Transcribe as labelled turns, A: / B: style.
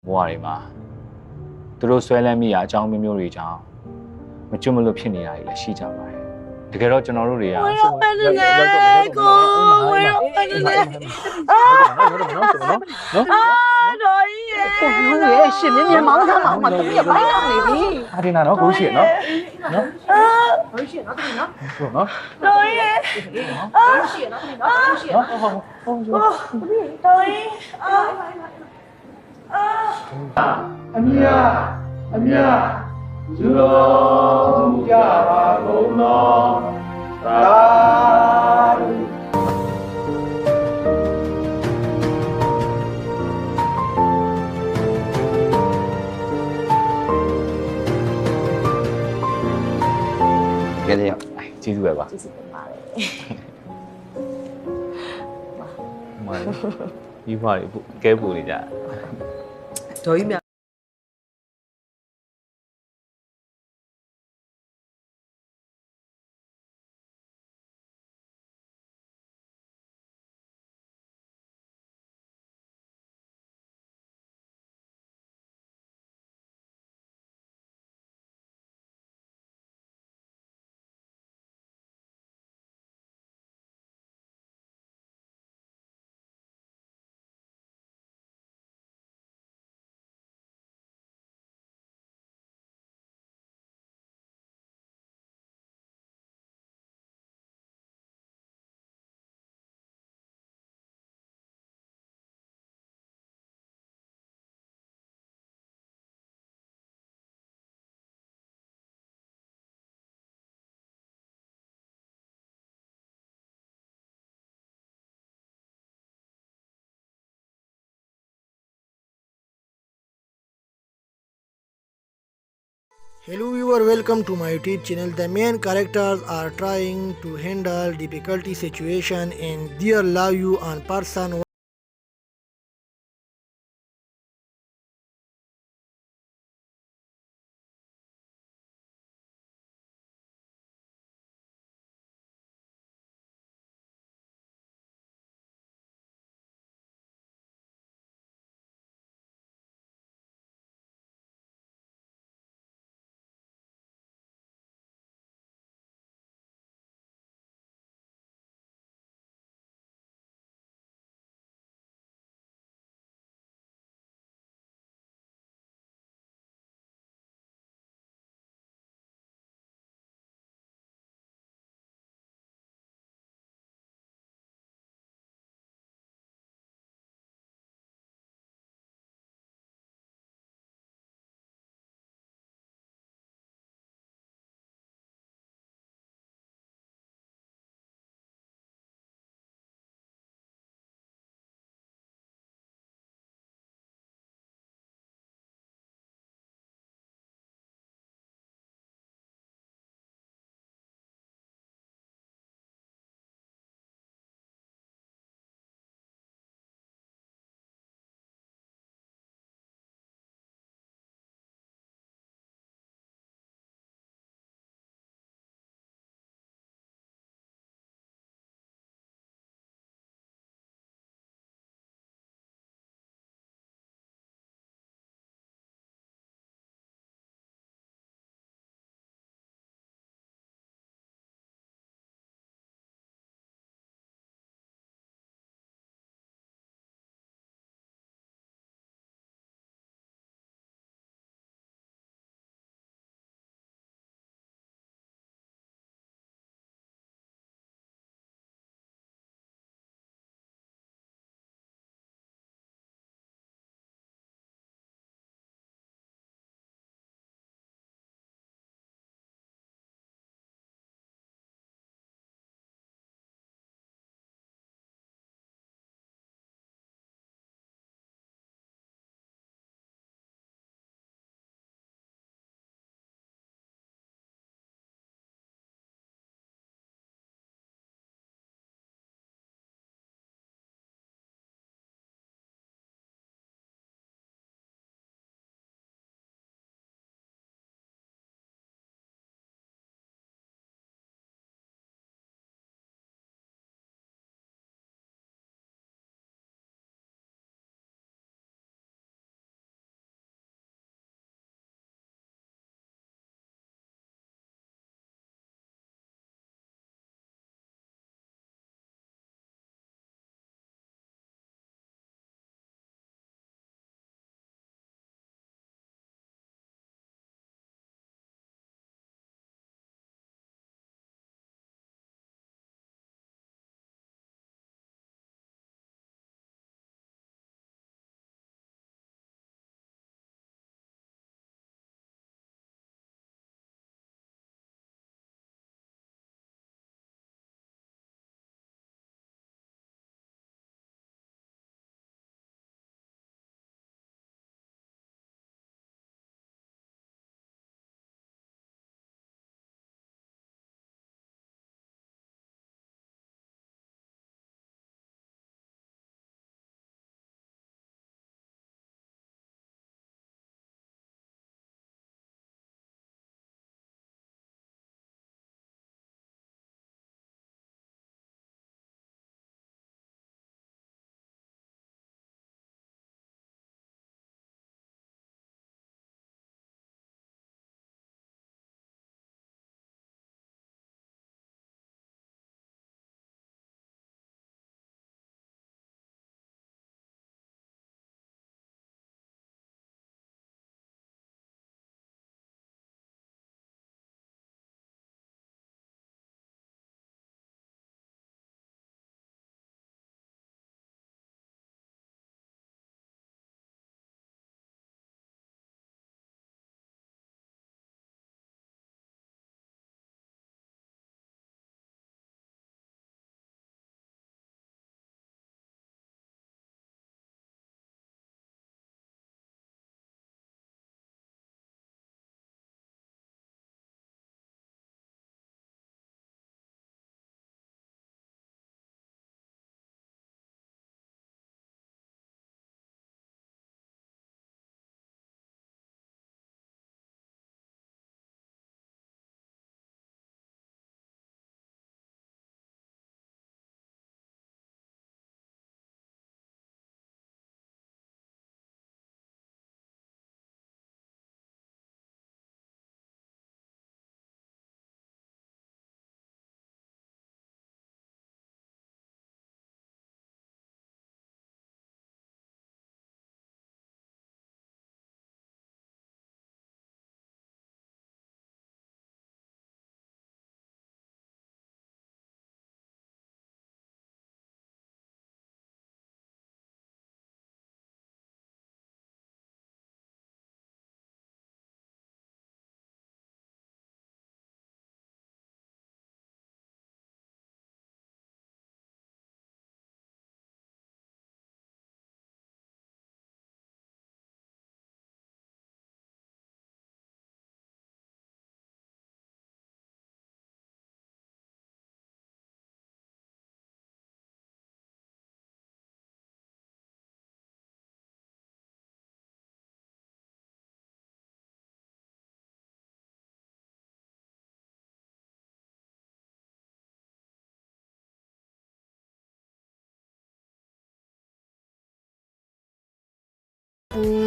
A: ဘဝတွေမှာသူတို့ဆွဲလန်းမိတာအကြောင်းမျိုးမျိုးတွေကြောင့်မကျွတ်မလွတ်ဖြစ်နေတာတွေလည်းရှိကြပါတယ်တကယ်တော့ကျွန်တော်တို့တွေက
B: 我要办的嘞，哥，我要办的嘞，啊啊，罗伊耶，
C: 我也是，明明忙着忙嘛，怎么也不让你哩？
D: 阿弟那狗血呢？
B: 啊，
C: 而且那对呢，
D: 说呢？
B: 罗伊，啊，
C: 而且那对呢，而且
D: 好好好，
B: 罗伊，啊啊，
D: 阿米呀，阿米呀，猪肉家把公咯，大。
A: တကယ်တည်းကျေးဇူးပဲပါ
B: 就是本妈嘞，
A: မှန်ဒီဘွားတွေကဲပူနေကြ
C: တော်ကြီးမြ
E: Hello viewer, welcome to my YouTube channel. The main characters are trying to handle difficulty situation in their life and person pool